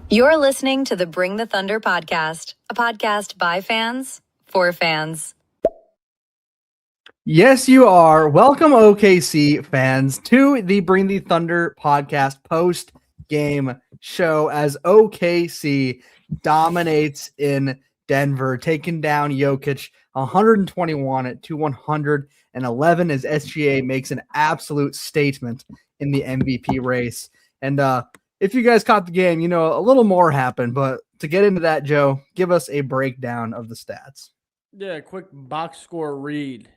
You're listening to the Bring the Thunder podcast, a podcast by fans for fans. Yes, you are. Welcome, OKC fans, to the Bring the Thunder podcast post-game show as OKC dominates in Denver, taking down Jokic 121 to 111 as SGA makes an absolute statement in the MVP race. And if you guys caught the game, you know a little more happened. But to get into that, Joe, give us a breakdown of the stats. Yeah, quick box score read.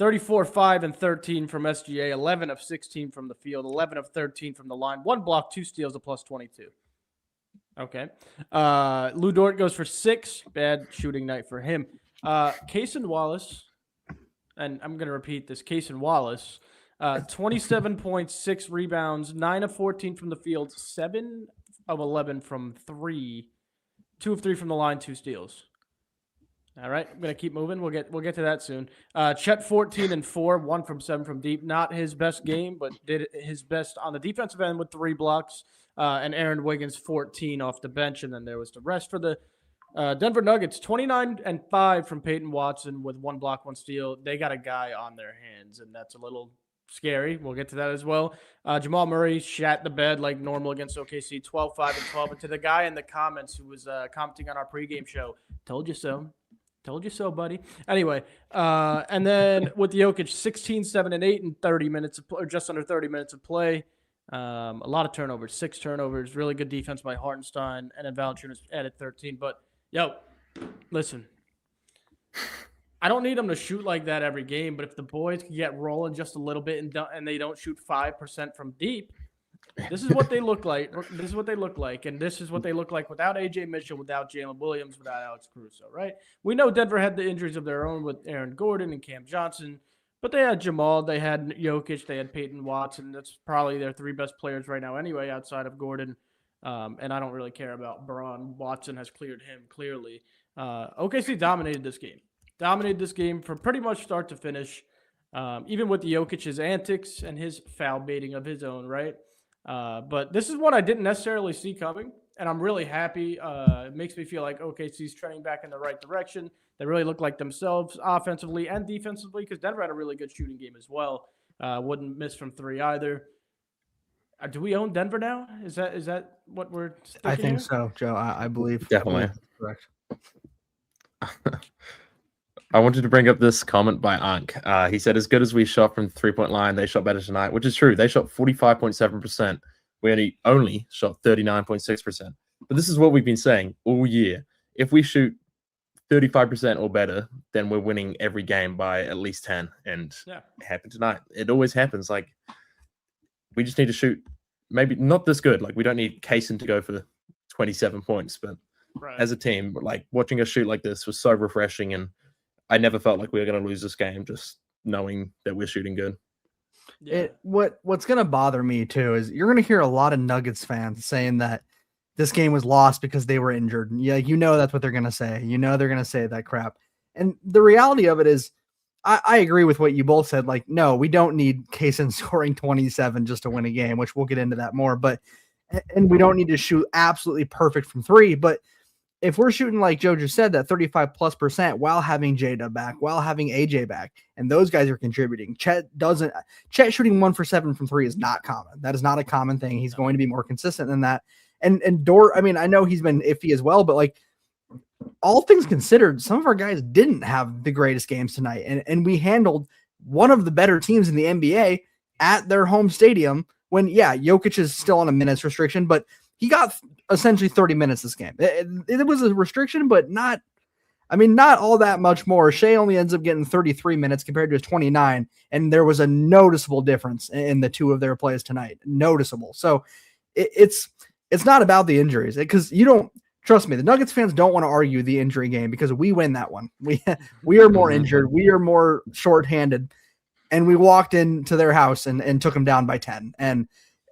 34, 5, and 13 from SGA, 11 of 16 from the field, 11 of 13 from the line, 1 block, 2 steals, a plus 22. Okay. Lou Dort goes for 6. Bad shooting night for him. Cason Wallace, and I'm going to repeat this, Cason Wallace, 27.6 rebounds, 9 of 14 from the field, 7 of 11 from 3, 2 of 3 from the line, 2 steals. All right, I'm gonna keep moving. We'll get to that soon. Chet 14 and 4, 1 from 7 from deep. Not his best game, but did his best on the defensive end with 3 blocks. And Aaron Wiggins 14 off the bench, and then there was the rest for the Denver Nuggets. 29 and 5 from Peyton Watson with 1 block, 1 steal. They got a guy on their hands, and that's a little scary. We'll get to that as well. Jamal Murray shat the bed like normal against OKC. 12, 5, and 12. And to the guy in the comments who was commenting on our pregame show, told you so. Told you so, buddy. Anyway, and then with Jokic, 16, 7, and 8 in 30 minutes, or just under 30 minutes of play. A lot of turnovers, 6 turnovers, really good defense by Hartenstein, and then Valanciunas added 13. But, listen, I don't need them to shoot like that every game, but if the boys can get rolling just a little bit and they don't shoot 5% from deep, this is what they look like. This is what they look like, and this is what they look like without A.J. Mitchell, without Jalen Williams, without Alex Caruso, right? We know Denver had the injuries of their own with Aaron Gordon and Cam Johnson, but they had Jamal, they had Jokic, they had Peyton Watson. That's probably their 3 best players right now anyway, outside of Gordon. And I don't really care about Braun. Watson has cleared him clearly. OKC dominated this game. Dominated this game from pretty much start to finish, even with Jokic's antics and his foul baiting of his own, right? But this is what I didn't necessarily see coming, and I'm really happy. It makes me feel like OKC's trending back in the right direction. They really look like themselves offensively and defensively because Denver had a really good shooting game as well. Wouldn't miss from 3 either. Do we own Denver now? Is that what we're sticking I think here? so, Joe. I believe. Definitely. Correct. I wanted to bring up this comment by Ankh. He said, as good as we shot from the 3-point line, they shot better tonight, which is true. They shot 45.7%. We only shot 39.6%. But this is what we've been saying all year. If we shoot 35% or better, then we're winning every game by at least 10. And it happened tonight. It always happens. Like, we just need to shoot maybe not this good. Like, we don't need Cason to go for 27 points. But as a team, like, watching us shoot like this was so refreshing, and I never felt like we were going to lose this game just knowing that we're shooting good. What's going to bother me, too, is you're going to hear a lot of Nuggets fans saying that this game was lost because they were injured. Yeah, you know that's what they're going to say. You know they're going to say that crap. And the reality of it is, I agree with what you both said. Like, no, we don't need Cason scoring 27 just to win a game, which we'll get into that more. And we don't need to shoot absolutely perfect from 3. But if we're shooting, like Joe just said, that 35+% while having Jada back, while having AJ back, and those guys are contributing, Chet shooting 1 for 7 from 3 is not common. That is not a common thing. He's going to be more consistent than that. And Dort, I mean, I know he's been iffy as well, but like, all things considered, some of our guys didn't have the greatest games tonight. And we handled one of the better teams in the NBA at their home stadium when, Jokic is still on a minutes restriction, but he got essentially 30 minutes this game. It was a restriction, but not all that much more. Shea only ends up getting 33 minutes compared to his 29, and there was a noticeable difference in the 2 of their plays tonight. Noticeable. So it's not about the injuries, because you don't trust me. The Nuggets fans don't want to argue the injury game because we win that one. We are more injured. We are more shorthanded, and we walked into their house and took them down by 10. And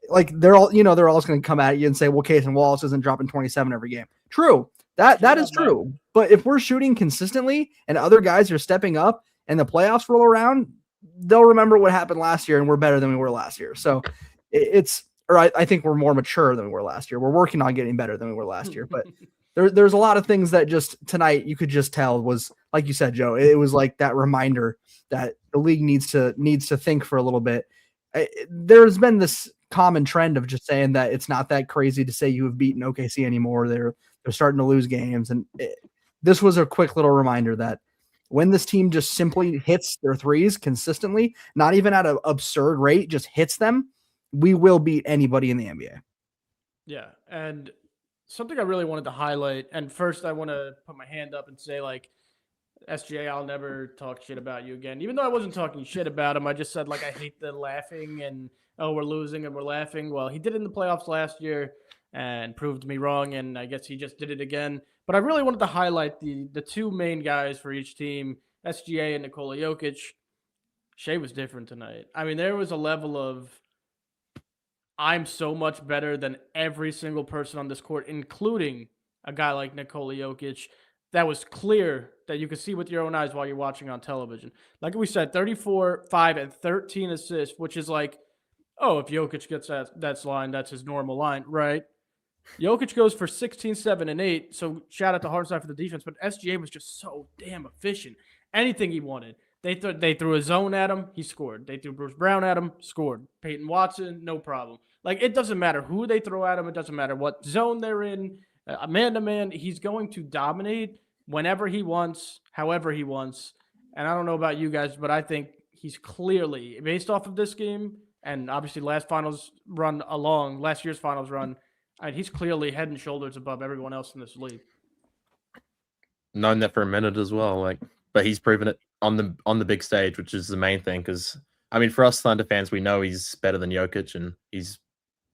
like, they're all going to come at you and say, well, Cason Wallace isn't dropping 27 every game. True. That is true. But if we're shooting consistently and other guys are stepping up and the playoffs roll around, they'll remember what happened last year, and we're better than we were last year. So it's or I think we're more mature than we were last year. We're working on getting better than we were last year, but there's a lot of things that just tonight you could just tell was, like you said, Joe, it was like that reminder that the league needs to think for a little bit. There's been this common trend of just saying that it's not that crazy to say you have beaten OKC anymore. They're starting to lose games, and this was a quick little reminder that when this team just simply hits their threes consistently, not even at an absurd rate, just hits them, we will beat anybody in the NBA. Yeah, and something I really wanted to highlight, and first I want to put my hand up and say, like, SGA, I'll never talk shit about you again. Even though I wasn't talking shit about him, I just said, like, I hate the laughing and, oh, we're losing and we're laughing. Well, he did it in the playoffs last year and proved me wrong, and I guess he just did it again. But I really wanted to highlight the two main guys for each team, SGA and Nikola Jokic. Shea was different tonight. I mean, there was a level of, I'm so much better than every single person on this court, including a guy like Nikola Jokic. That was clear that you could see with your own eyes while you're watching on television. Like we said, 34, 5, and 13 assists, which is like, oh, if Jokic gets that line, that's his normal line, right? Jokic goes for 16, 7, and 8. So shout out to Hartenstein for the defense, but SGA was just so damn efficient. Anything he wanted. They threw a zone at him, he scored. They threw Bruce Brown at him, scored. Peyton Watson, no problem. Like, it doesn't matter who they throw at him. It doesn't matter what zone they're in. Man-to-man, he's going to dominate whenever he wants, however he wants. And I don't know about you guys, but I think he's clearly, based off of this game, and obviously last year's finals run, he's clearly head and shoulders above everyone else in this league. Known that for a minute as well, but he's proven it on the big stage, which is the main thing. Because I mean, for us Thunder fans, we know he's better than Jokic, and he's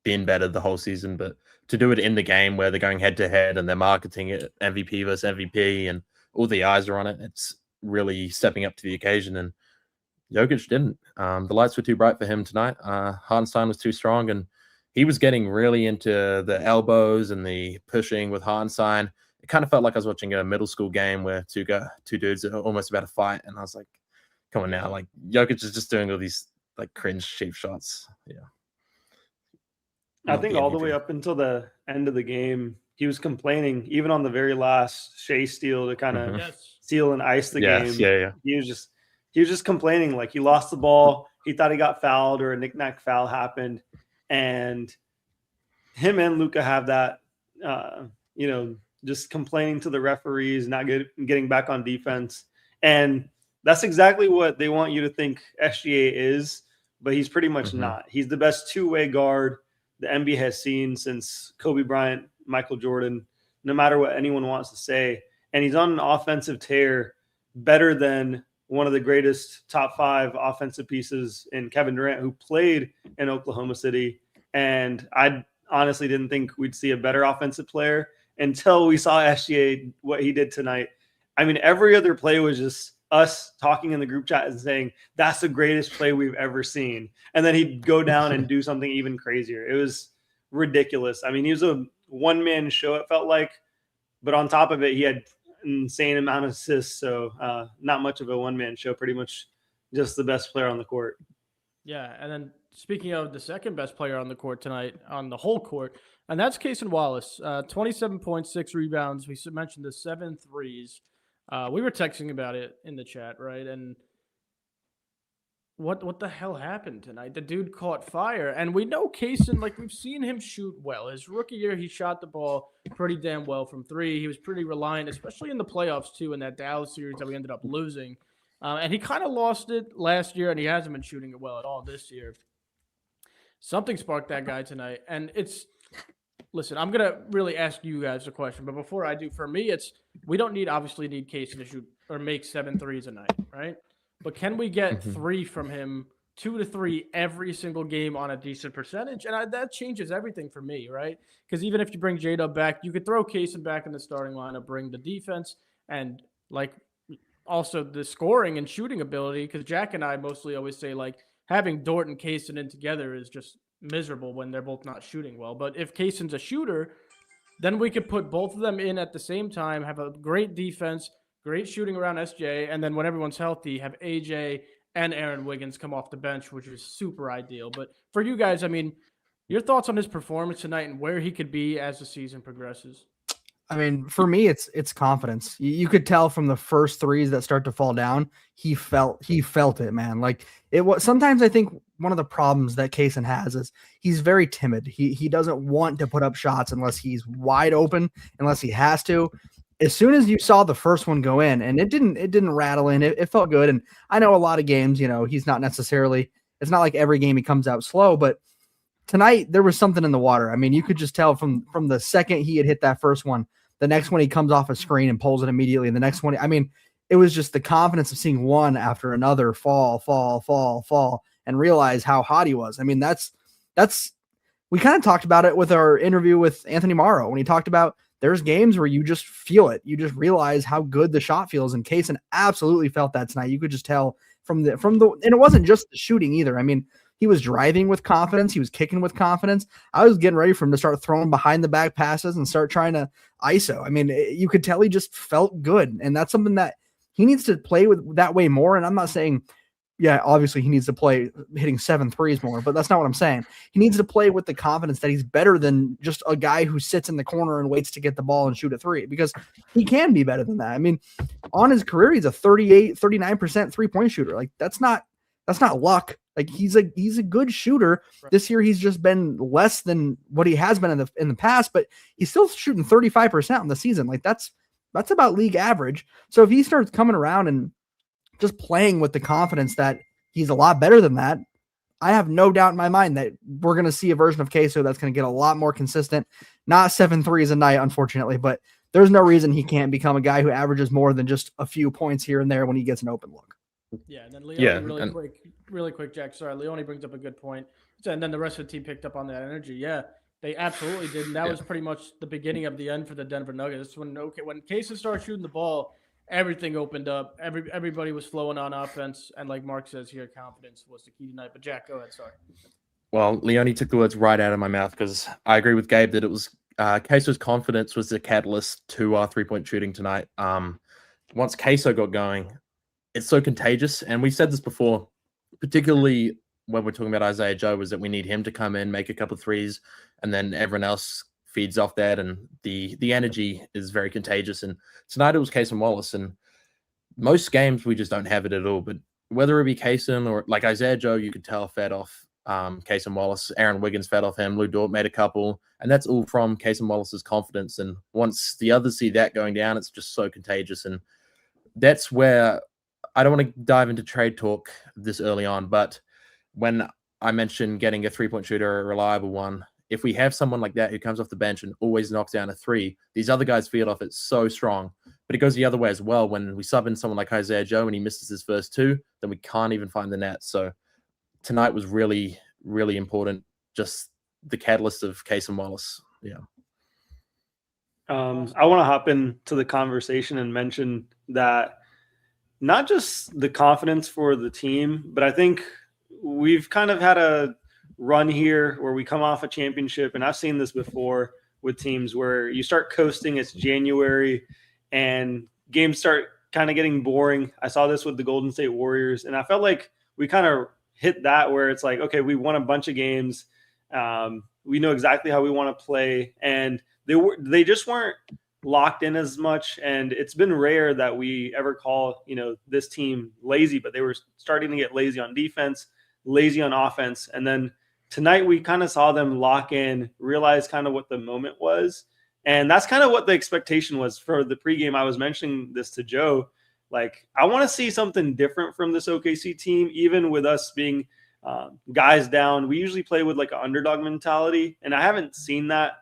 been better the whole season. But to do it in the game where they're going head to head and they're marketing it MVP versus MVP, and all the eyes are on it, it's really stepping up to the occasion. And Jokic didn't. The lights were too bright for him tonight. Hartenstein was too strong, and he was getting really into the elbows and the pushing with Hartenstein. It kind of felt like I was watching a middle school game where two dudes are almost about to fight, and I was like, "Come on now!" Like, Jokic is just doing all these like cringe cheap shots. Yeah, I think all the way up until the end of the game, he was complaining, even on the very last Shea steal to kind of seal and ice the game. Yeah. He was just complaining, like he lost the ball. He thought he got fouled or a knick-knack foul happened, and him and Luka have that, just complaining to the referees, not getting back on defense. And that's exactly what they want you to think SGA is, but he's pretty much not. He's the best two-way guard the NBA has seen since Kobe Bryant, Michael Jordan, no matter what anyone wants to say. And he's on an offensive tear better than one of the greatest top 5 offensive pieces in Kevin Durant, who played in Oklahoma City. And I honestly didn't think we'd see a better offensive player until we saw SGA, what he did tonight. I mean, every other play was just us talking in the group chat and saying, that's the greatest play we've ever seen. And then he'd go down and do something even crazier. It was ridiculous. I mean, he was a one-man show, it felt like. But on top of it, he had an insane amount of assists. So not much of a one-man show, pretty much just the best player on the court. Yeah, and then speaking of the second best player on the court tonight, on the whole court, and that's Cason Wallace, 27.6 rebounds. We mentioned the 7 threes. We were texting about it in the chat, right? And what the hell happened tonight? The dude caught fire. And we know Cason, like, we've seen him shoot well. His rookie year, he shot the ball pretty damn well from 3. He was pretty reliant, especially in the playoffs, too, in that Dallas series that we ended up losing. And he kind of lost it last year, and he hasn't been shooting it well at all this year. Something sparked that guy tonight. And listen, I'm going to really ask you guys a question. But before I do, for me, we don't obviously need Cason to shoot or make 7 threes a night, right? But can we get 3 from him, 2 to 3 every single game on a decent percentage? And that changes everything for me, right? Because even if you bring J-Dub back, you could throw Cason back in the starting lineup, bring the defense, and like also the scoring and shooting ability. Because Jack and I mostly always say, like, having Dort and Cason in together is just miserable when they're both not shooting well. But if Cason's a shooter, then we could put both of them in at the same time, have a great defense, great shooting around SJ, and then when everyone's healthy, have AJ and Aaron Wiggins come off the bench, which is super ideal. But for you guys, I mean, Your thoughts on his performance tonight and where he could be as the season progresses? I mean, for me, it's confidence. You could tell from the first threes that start to fall down, he felt it, man. Like it was. Sometimes I think one of the problems that Kaysen has is he's very timid. He doesn't want to put up shots unless he's wide open, unless he has to. As soon as you saw the first one go in, and it didn't rattle in, it felt good. And I know a lot of games, he's not necessarily. It's not like every game he comes out slow, but tonight there was something in the water. I mean, you could just tell from the second he had hit that first one, the next one he comes off a screen and pulls it immediately, and the next one, I mean, it was just the confidence of seeing one after another fall, and realize how hot he was. I mean, that's we kind of talked about it with our interview with Anthony Morrow when he talked about there's games where you just feel it, you just realize how good the shot feels, and Kaysen absolutely felt that tonight. You could just tell from the and it wasn't just the shooting either. I mean, he was driving with confidence. He was kicking with confidence. I was getting ready for him to start throwing behind the back passes and start trying to ISO. I mean, you could tell he just felt good. And that's something that he needs to play with that way more. And I'm not saying, yeah, obviously he needs to play hitting 7 threes more, but that's not what I'm saying. He needs to play with the confidence that he's better than just a guy who sits in the corner and waits to get the ball and shoot a three, because he can be better than that. I mean, on his career, he's a 39% 3-point shooter. Like that's not luck. Like he's a good shooter. This year he's just been less than what he has been in the past, but he's still shooting 35% in the season. Like that's about league average. So if he starts coming around and just playing with the confidence that he's a lot better than that, I have no doubt in my mind that we're going to see a version of Queso that's going to get a lot more consistent. Not 7 threes a night, unfortunately, but there's no reason he can't become a guy who averages more than just a few points here and there when he gets an open look. Yeah, and then Leone, really quick, Jack. Sorry, Leone brings up a good point. And then the rest of the team picked up on that energy. Yeah, they absolutely did. And that was pretty much the beginning of the end for the Denver Nuggets. When Kaysen started shooting the ball, everything opened up. Everybody was flowing on offense. And like Mark says here, confidence was the key tonight. But Jack, go ahead. Sorry. Well, Leone took the words right out of my mouth because I agree with Gabe that it was Queso's confidence was the catalyst to our 3-point shooting tonight. Once Queso got going, it's so contagious. And we said this before, particularly when we're talking about Isaiah Joe, was that we need him to come in, make a couple of threes, and then everyone else feeds off that. And the energy is very contagious. And tonight it was Kaysen Wallace. And most games we just don't have it at all. But whether it be Kaysen or like Isaiah Joe, you could tell fed off Kaysen Wallace. Aaron Wiggins fed off him. Lou Dort made a couple. And that's all from Kaysen Wallace's confidence. And once the others see that going down, it's just so contagious. And that's where I don't want to dive into trade talk this early on, but when I mentioned getting a 3-point shooter, a reliable one, if we have someone like that who comes off the bench and always knocks down a 3, these other guys feed off it so strong. But it goes the other way as well. When we sub in someone like Isaiah Joe and he misses his first 2, then we can't even find the net. So tonight was really, really important. Just the catalyst of Kaysen Wallace. Yeah. I want to hop into the conversation and mention that not just the confidence for the team, but I think we've kind of had a run here where we come off a championship, and I've seen this before with teams where you start coasting, it's January, and games start kind of getting boring. I saw this with the Golden State Warriors, and I felt like we kind of hit that where it's like, okay, we won a bunch of games. We know exactly how we want to play, and they just weren't locked in as much, and it's been rare that we ever call this team lazy, but they were starting to get lazy on defense, lazy on offense, and then tonight we kind of saw them lock in, realize kind of what the moment was, and that's kind of what the expectation was for the pregame. I was mentioning this to Joe, like I want to see something different from this OKC team, even with us being guys down. We usually play with like an underdog mentality, and I haven't seen that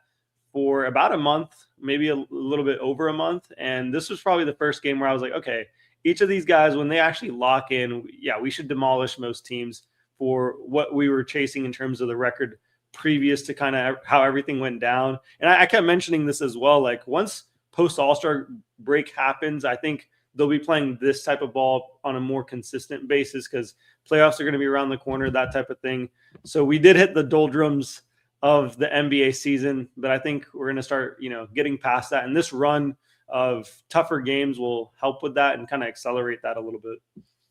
for about a month, maybe a little bit over a month. And this was probably the first game where I was like, okay, each of these guys, when they actually lock in, yeah, we should demolish most teams for what we were chasing in terms of the record previous to kind of how everything went down. And I kept mentioning this as well. Like once post All-Star break happens, I think they'll be playing this type of ball on a more consistent basis because playoffs are going to be around the corner, that type of thing. So we did hit the doldrums of the NBA season, but I think we're going to start, getting past that. And this run of tougher games will help with that and kind of accelerate that a little bit.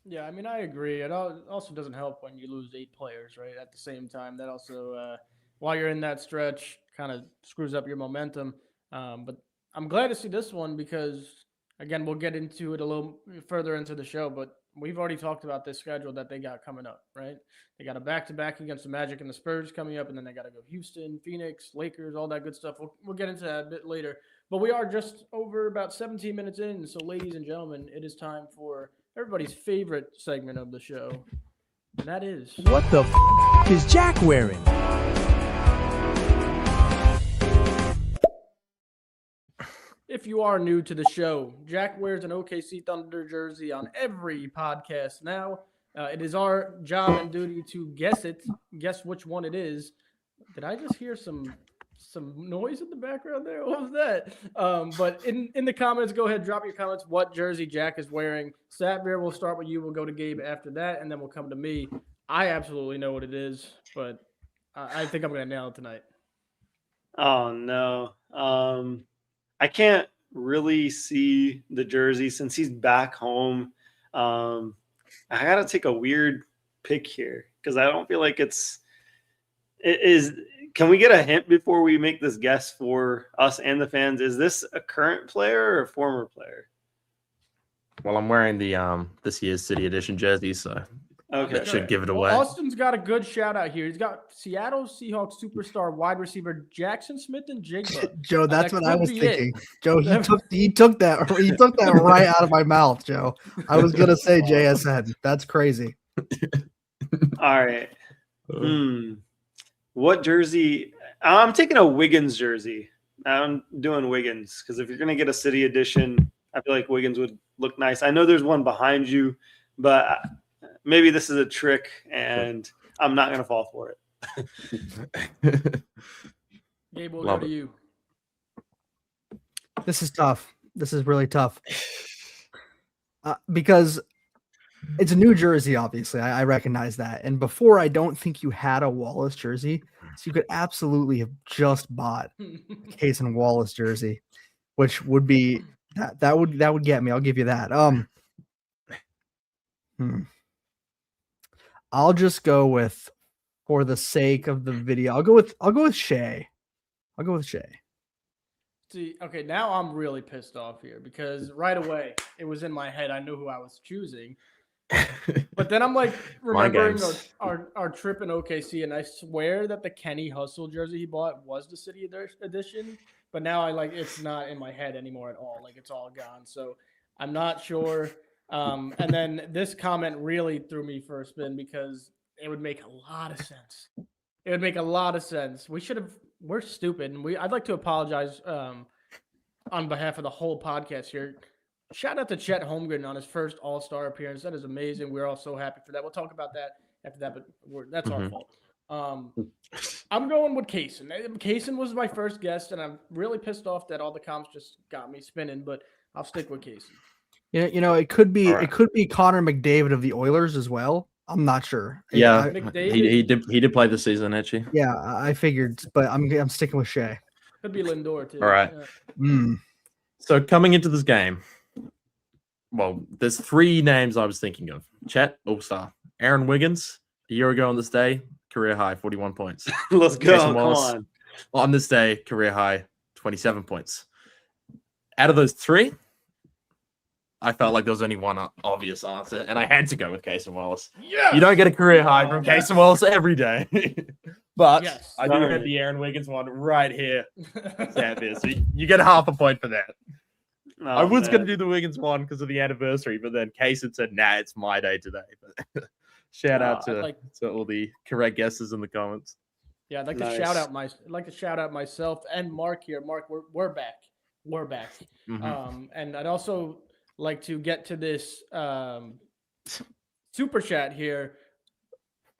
Yeah, I mean, I agree. It also doesn't help when you lose 8 players, right? At the same time, that also while you're in that stretch, kind of screws up your momentum. But I'm glad to see this one because, again, we'll get into it a little further into the show, but we've already talked about this schedule that they got coming up, right? They got a back-to-back against the Magic and the Spurs coming up, and then they got to go Houston, Phoenix, Lakers, all that good stuff. We'll get into that a bit later. But we are just over about 17 minutes in, so ladies and gentlemen, it is time for everybody's favorite segment of the show, and that is... What the is Jack wearing? If you are new to the show, Jack wears an OKC Thunder jersey on every podcast now. It is our job and duty to guess which one it is. Did I just hear some noise in the background there? What was that? But in the comments, go ahead, drop your comments what jersey Jack is wearing. Satvir, we'll start with you. We'll go to Gabe after that, and then we'll come to me. I absolutely know what it is, but I think I'm going to nail it tonight. Oh, no. I can't really see the jersey since he's back home. I got to take a weird pick here because I don't feel like it is. Can we get a hint before we make this guess for us and the fans? Is this a current player or a former player? Well, I'm wearing the this year's City Edition jersey, so Okay. that should give it Well, away. Austin's got a good shout out here. He's got Seattle Seahawks superstar wide receiver Jackson Smith and Jigba. Joe, that's that what I could was be thinking. it. Joe, he took that right out of my mouth, Joe. I was gonna say JSN. That's crazy. All right. What jersey? I'm taking a Wiggins jersey. I'm doing Wiggins because if you're going to get a City Edition, I feel like Wiggins would look nice. I know there's one behind you, but maybe this is a trick and I'm not going to fall for it. Gabe, we'll Love go to it. you. This is tough. This is really tough. Because it's a New Jersey, obviously. I recognize that. And before, I don't think you had a Wallace jersey. So you could absolutely have just bought a Case and Wallace jersey, which would be that would get me. I'll give you that. I'll just go with, for the sake of the video, I'll go with Shea. I'll go with Shea. See, okay, now I'm really pissed off here because right away it was in my head. I knew who I was choosing. But then I'm like remembering our trip in OKC, and I swear that the Kenny Hustle jersey he bought was the City Edition. But now it's not in my head anymore at all. Like it's all gone. So I'm not sure. And then this comment really threw me for a spin because it would make a lot of sense. It would make a lot of sense. We're stupid, and I'd like to apologize on behalf of the whole podcast here. Shout out to Chet Holmgren on his first All-Star appearance. That is amazing. We're all so happy for that. We'll talk about that after that, but that's our fault. I'm going with Kaysen. Kaysen was my first guest, and I'm really pissed off that all the comps just got me spinning, but I'll stick with Kaysen. You know, it could be Right. it could be Connor McDavid of the Oilers as well. I'm not sure. Yeah, McDavid. he did play this season, actually. Yeah, I figured, but I'm sticking with Shea. Could be Lindor too. All right. So coming into this game, well, there's three names I was thinking of. Chet, All-Star. Aaron Wiggins, a year ago on this day, career high, 41 points. Let's go. Jason Come Wallace, on. on this day, career high, 27 points. Out of those three, I felt like there was only one obvious answer, and I had to go with Case and Wallace. Yeah. You don't get a career high from Case and Wallace every day. But Yes. I do have the Aaron Wiggins one right here. So you get half a point for that. Oh, I was going to man. do the Wiggins one because of the anniversary, but then Case had said, nah, it's my day today. But shout out to all the correct guesses in the comments. Yeah, I'd like to Nice. shout out myself and Mark here. Mark, we're back. We're back. Mhm. And I'd also like to get to this super chat here.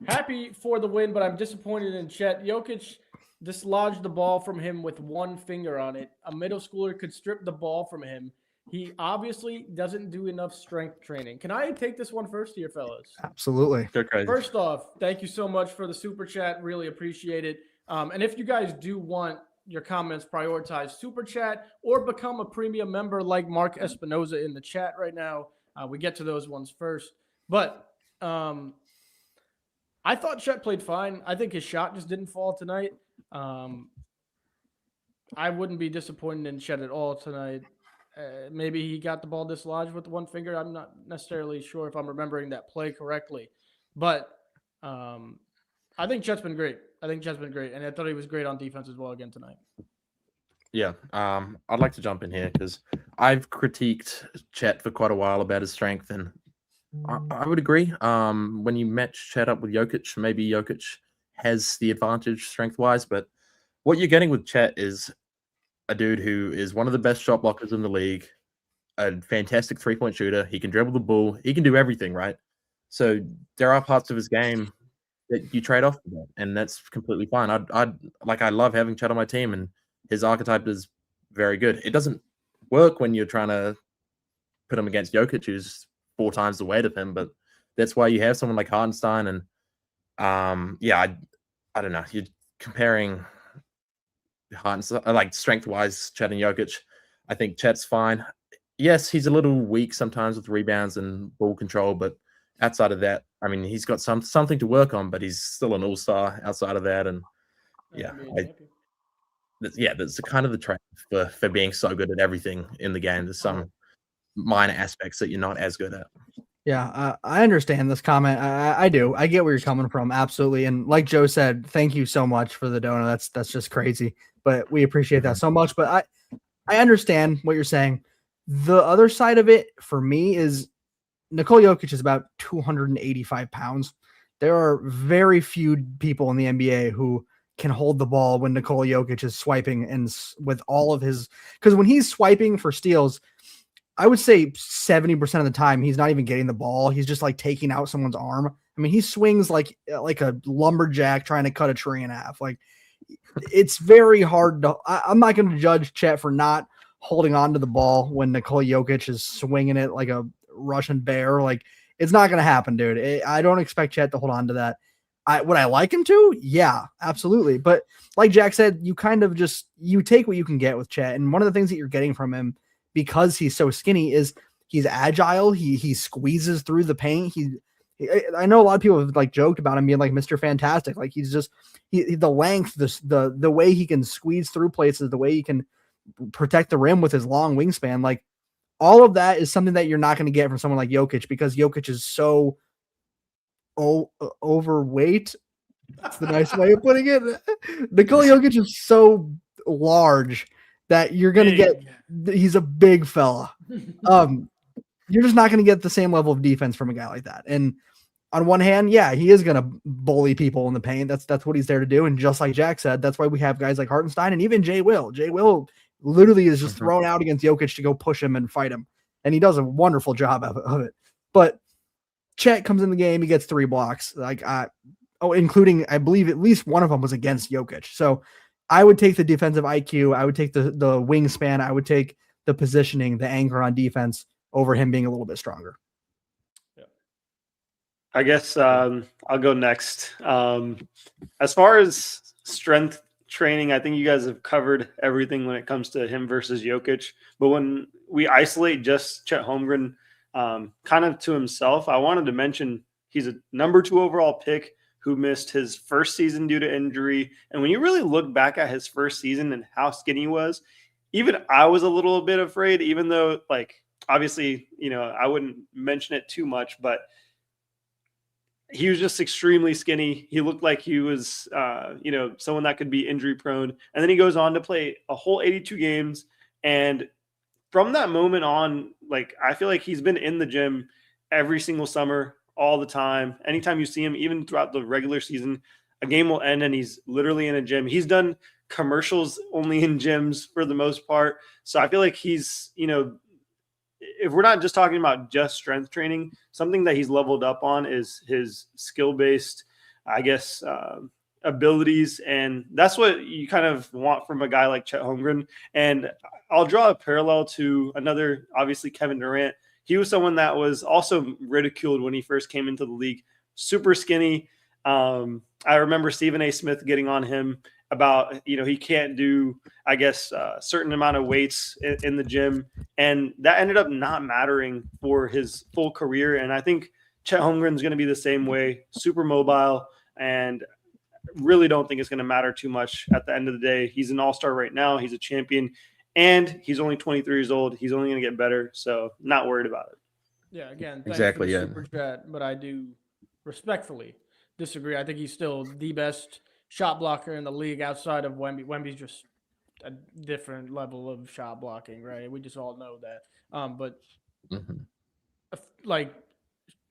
Happy for the win, but I'm disappointed in Chet. Jokic dislodged the ball from him with one finger on it. A middle schooler could strip the ball from him. He obviously doesn't do enough strength training. Can I take this one first here, fellas? Absolutely. Go crazy. First off, thank you so much for the super chat. Really appreciate it. And if you guys do want your comments prioritized, super chat or become a premium member like Mark Espinoza in the chat right now. We get to those ones first. But I thought Chet played fine. I think his shot just didn't fall tonight. I wouldn't be disappointed in Chet at all tonight. Maybe he got the ball dislodged with one finger. I'm not necessarily sure if I'm remembering that play correctly, but I think Chet's been great. And I thought he was great on defense as well again tonight. Yeah, I'd like to jump in here because I've critiqued Chet for quite a while about his strength, and I would agree. When you match Chet up with Jokic, maybe Jokic has the advantage strength-wise, but what you're getting with Chet is a dude who is one of the best shot blockers in the league, a fantastic three-point shooter. He can dribble the ball. He can do everything, right? So there are parts of his game that you trade off for that, and that's completely fine. I love having Chet on my team, and his archetype is very good. It doesn't work when you're trying to put him against Jokic, who's 4 times the weight of him, but that's why you have someone like Hartenstein. And I don't know. You're comparing Hartenstein, like strength-wise, Chet and Jokic. I think Chet's fine. Yes, he's a little weak sometimes with rebounds and ball control, but outside of that, I mean, he's got something to work on, but he's still an all-star outside of that. And that's kind of the trade for being so good at everything in the game. There's some minor aspects that you're not as good at. Yeah, I understand this comment. I do. I get where you're coming from. Absolutely. And like Joe said, thank you so much for the donut. That's just crazy, but we appreciate that so much. But I understand what you're saying. The other side of it for me is Nikola Jokic is about 285 pounds. There are very few people in the NBA who can hold the ball when Nikola Jokic is swiping and with all of his, because when he's swiping for steals, I would say 70% of the time he's not even getting the ball. He's just like taking out someone's arm. I mean, he swings like a lumberjack trying to cut a tree in half. Like, it's very hard to. I'm not going to judge Chet for not holding on to the ball when Nikola Jokic is swinging it like a Russian bear. Like, it's not going to happen, dude. I don't expect Chet to hold on to that. Would I like him to? Yeah, absolutely. But like Jack said, you kind of you take what you can get with Chet. And one of the things that you're getting from him, because he's so skinny, is he's agile. He squeezes through the paint. I know a lot of people have like joked about him being like Mr. Fantastic. Like, he's just the length, the way he can squeeze through places, the way he can protect the rim with his long wingspan. Like, all of that is something that you're not going to get from someone like Jokic, because Jokic is so overweight. That's the nice way of putting it. Nikola Jokic is so large that you're going to get, he's a big fella. You're just not going to get the same level of defense from a guy like that. And on one hand, yeah, he is going to bully people in the paint. That's what he's there to do. And just like Jack said, that's why we have guys like Hartenstein and even Jay Will. Jay Will literally is just thrown out against Jokic to go push him and fight him. And he does a wonderful job of it. But Chet comes in the game, he gets 3 blocks. Including, I believe at least one of them was against Jokic. So I would take the defensive IQ. I would take the wingspan. I would take the positioning, the anchor on defense over him being a little bit stronger. Yeah. I guess I'll go next. As far as strength training, I think you guys have covered everything when it comes to him versus Jokic. But when we isolate just Chet Holmgren kind of to himself, I wanted to mention he's a number 2 overall pick who missed his first season due to injury. And when you really look back at his first season and how skinny he was, even I was a little bit afraid, even though, like, obviously, I wouldn't mention it too much, but he was just extremely skinny. He looked like he was, someone that could be injury prone. And then he goes on to play a whole 82 games. And from that moment on, like, I feel like he's been in the gym every single summer, all the time. Anytime you see him, even throughout the regular season, a game will end and he's literally in a gym. He's done commercials only in gyms for the most part. So I feel like he's, if we're not just talking about just strength training, something that he's leveled up on is his skill-based, I guess, abilities. And that's what you kind of want from a guy like Chet Holmgren. And I'll draw a parallel to another, obviously, Kevin Durant. He was someone that was also ridiculed when he first came into the league, super skinny. I remember Stephen A. Smith getting on him about, he can't do, I guess, a certain amount of weights in the gym. And that ended up not mattering for his full career. And I think Chet Holmgren is going to be the same way, super mobile. And really don't think it's going to matter too much at the end of the day. He's an all-star right now. He's a champion, and he's only 23 years old. He's only going to get better, so not worried about it. Yeah, again, thanks Exactly, for the yeah. super chat, but I do respectfully disagree. I think he's still the best shot blocker in the league outside of Wemby. Wemby's just a different level of shot blocking, right? We just all know that. But like,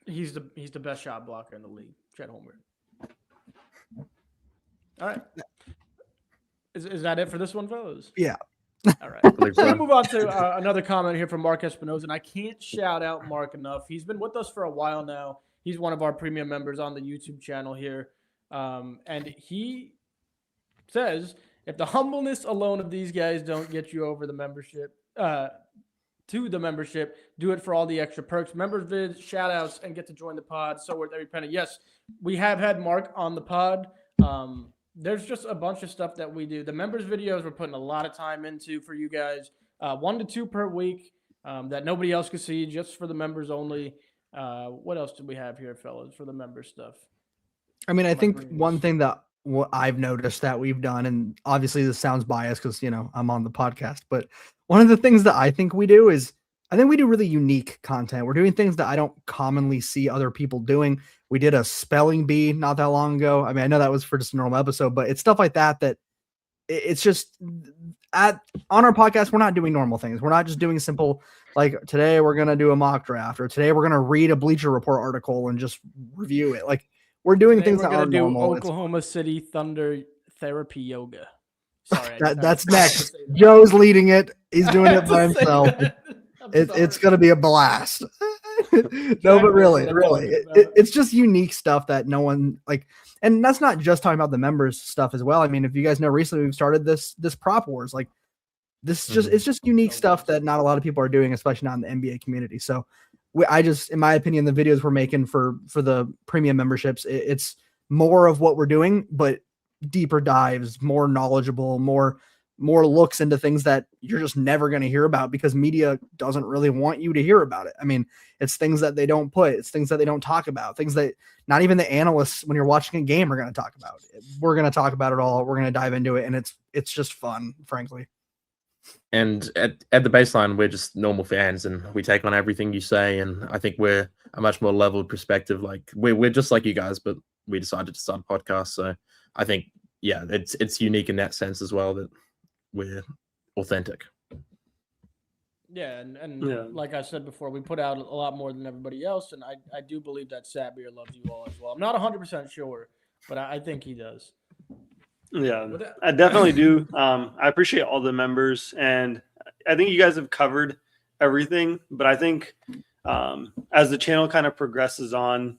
he's the best shot blocker in the league. Chet Holmgren. All right. Is that it for this one, fellas? Yeah. All right. believe So so. let's move on to another comment here from Mark Espinoza, and I can't shout out Mark enough. He's been with us for a while now. He's one of our premium members on the YouTube channel here, and he says, if the humbleness alone of these guys don't get you over the membership, to the membership, do it for all the extra perks, members vids, shout outs, and get to join the pod. So worth every penny. Yes, we have had Mark on the pod. There's just a bunch of stuff that we do. The members videos we're putting a lot of time into for you guys, 1 to 2 per week, that nobody else can see, just for the members only. What else do we have here, fellas, for the member stuff? I mean, I My think brain one is- thing that what I've noticed that we've done, and obviously this sounds biased because, you know, I'm on the podcast, but one of the things that I think we do is I think we do really unique content. We're doing things that I don't commonly see other people doing. We did a spelling bee not that long ago. I mean, I know that was for just a normal episode, but it's stuff like that it's just on our podcast, we're not doing normal things. We're not just doing simple, like today we're going to do a mock draft, or today we're going to read a Bleacher Report article and just review it. Like, we're doing Today things we're that gonna aren't do normal. Oklahoma City Thunder therapy yoga. Sorry, That's next. Joe's leading it. He's doing it by himself. It's going to be a blast. No, but really, it's just unique stuff that no one like, and that's not just talking about the members stuff as well. I mean, if you guys know, recently we've started this prop wars. Like, this just it's just unique stuff that not a lot of people are doing, especially not in the NBA community. So, in my opinion, the videos we're making for the premium memberships, it's more of what we're doing, but deeper dives, more knowledgeable, more looks into things that you're just never going to hear about because media doesn't really want you to hear about it. I mean, it's things that they don't put, it's things that they don't talk about, things that not even the analysts when you're watching a game are going to talk about. We're going to talk about it all. We're going to dive into it, and it's just fun, frankly. And at the baseline, we're just normal fans, and we take on everything you say. And I think we're a much more leveled perspective. Like we're just like you guys, but we decided to start a podcast. So I think, yeah, it's unique in that sense as well, that we're authentic. Yeah, and like I said before, we put out a lot more than everybody else, and I do believe that Satbeer loves you all as well. I'm not 100% sure, but I think he does. Yeah, I definitely do. I appreciate all the members, and I think you guys have covered everything. But I think as the channel kind of progresses on,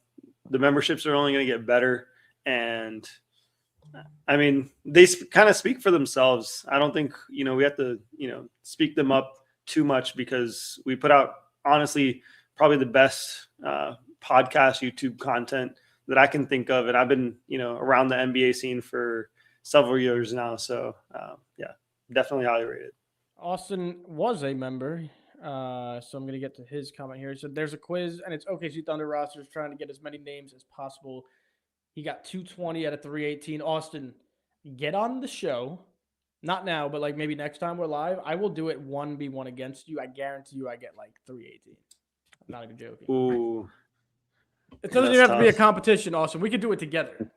the memberships are only going to get better. And I mean, they kind of speak for themselves. I don't think, we have to, speak them up too much because we put out, honestly, probably the best podcast YouTube content that I can think of. And I've been, around the NBA scene for several years now. So, yeah, definitely highly rated. Austin was a member, so I'm going to get to his comment here. He said, there's a quiz, and it's OKC Thunder rosters trying to get as many names as possible. He got 220 out of 318. Austin, get on the show. Not now, but like maybe next time we're live. I will do it 1v1 against you. I guarantee you I get like 318. I'm not even joking. Ooh. It doesn't even have to be a competition, Austin. We could do it together.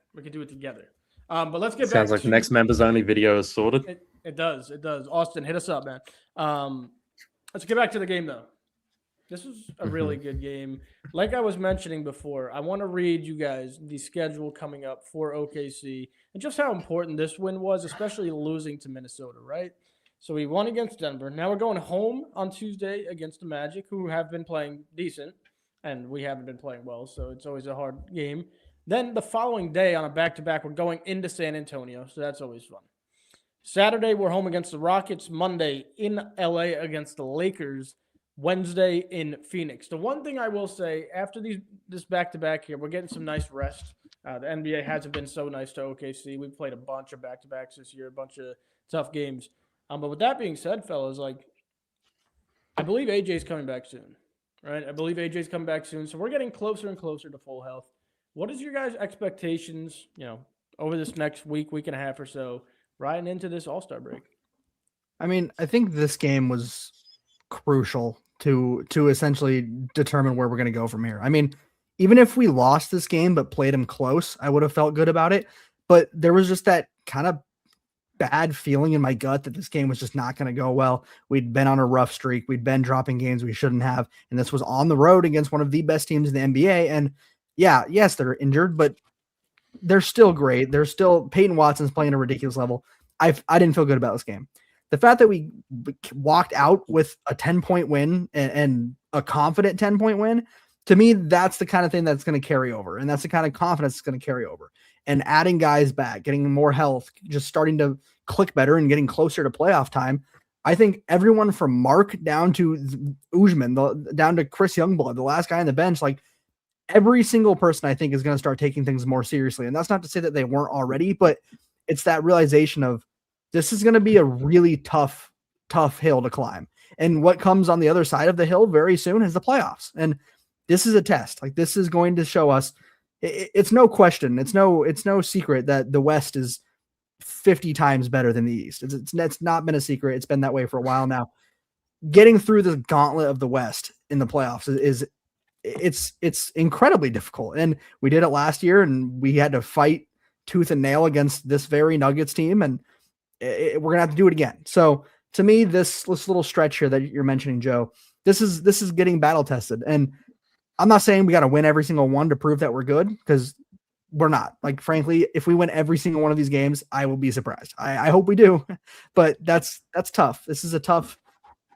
But let's get back. Sounds like the next members only video is sorted. It does. Austin, hit us up, man. Let's get back to the game, though. This was a really good game. Like I was mentioning before, I want to read you guys the schedule coming up for OKC and just how important this win was, especially losing to Minnesota, right? So we won against Denver. Now we're going home on Tuesday against the Magic, who have been playing decent, and we haven't been playing well, so it's always a hard game. Then the following day on a back-to-back, we're going into San Antonio, so that's always fun. Saturday, we're home against the Rockets. Monday, in LA against the Lakers. Wednesday in Phoenix. The one thing I will say, after this back-to-back here, we're getting some nice rest. The NBA hasn't been so nice to OKC. We've played a bunch of back-to-backs this year, a bunch of tough games. But with that being said, fellas, I believe AJ's coming back soon, right? So we're getting closer and closer to full health. What is your guys' expectations, over this next week and a half or so, riding into this All-Star break. I mean, I think this game was crucial to essentially determine where we're going to go from here. I mean, even if we lost this game but played them close, I would have felt good about it. But there was just that kind of bad feeling in my gut that this game was just not going to go well. We'd been on a rough streak. We'd been dropping games we shouldn't have. And this was on the road against one of the best teams in the NBA. And yeah, yes, they're injured, but they're still great. They're still Peyton Watson's playing a ridiculous level. I didn't feel good about this game. The fact that we walked out with a 10-point win and a confident 10-point win, to me, that's the kind of thing that's going to carry over. And that's the kind of confidence that's going to carry over. And adding guys back, getting more health, just starting to click better and getting closer to playoff time. I think everyone from Mark down to Ujman, down to Chris Youngblood, the last guy on the bench, like every single person I think is going to start taking things more seriously. And that's not to say that they weren't already, but it's that realization of this is going to be a really tough hill to climb. And what comes on the other side of the hill very soon is the playoffs. And this is a test. Like this is going to show us, it's no question. It's no secret that the West is 50 times better than the East. It's not been a secret. It's been that way for a while now. Getting through the gauntlet of the West in the playoffs it's incredibly difficult. And we did it last year and we had to fight tooth and nail against this very Nuggets team. And we're going to have to do it again. So to me, this little stretch here that you're mentioning, Joe, this is getting battle tested. And I'm not saying we got to win every single one to prove that we're good, because we're not. Like, frankly, if we win every single one of these games, I will be surprised. I hope we do, but that's tough. This is a tough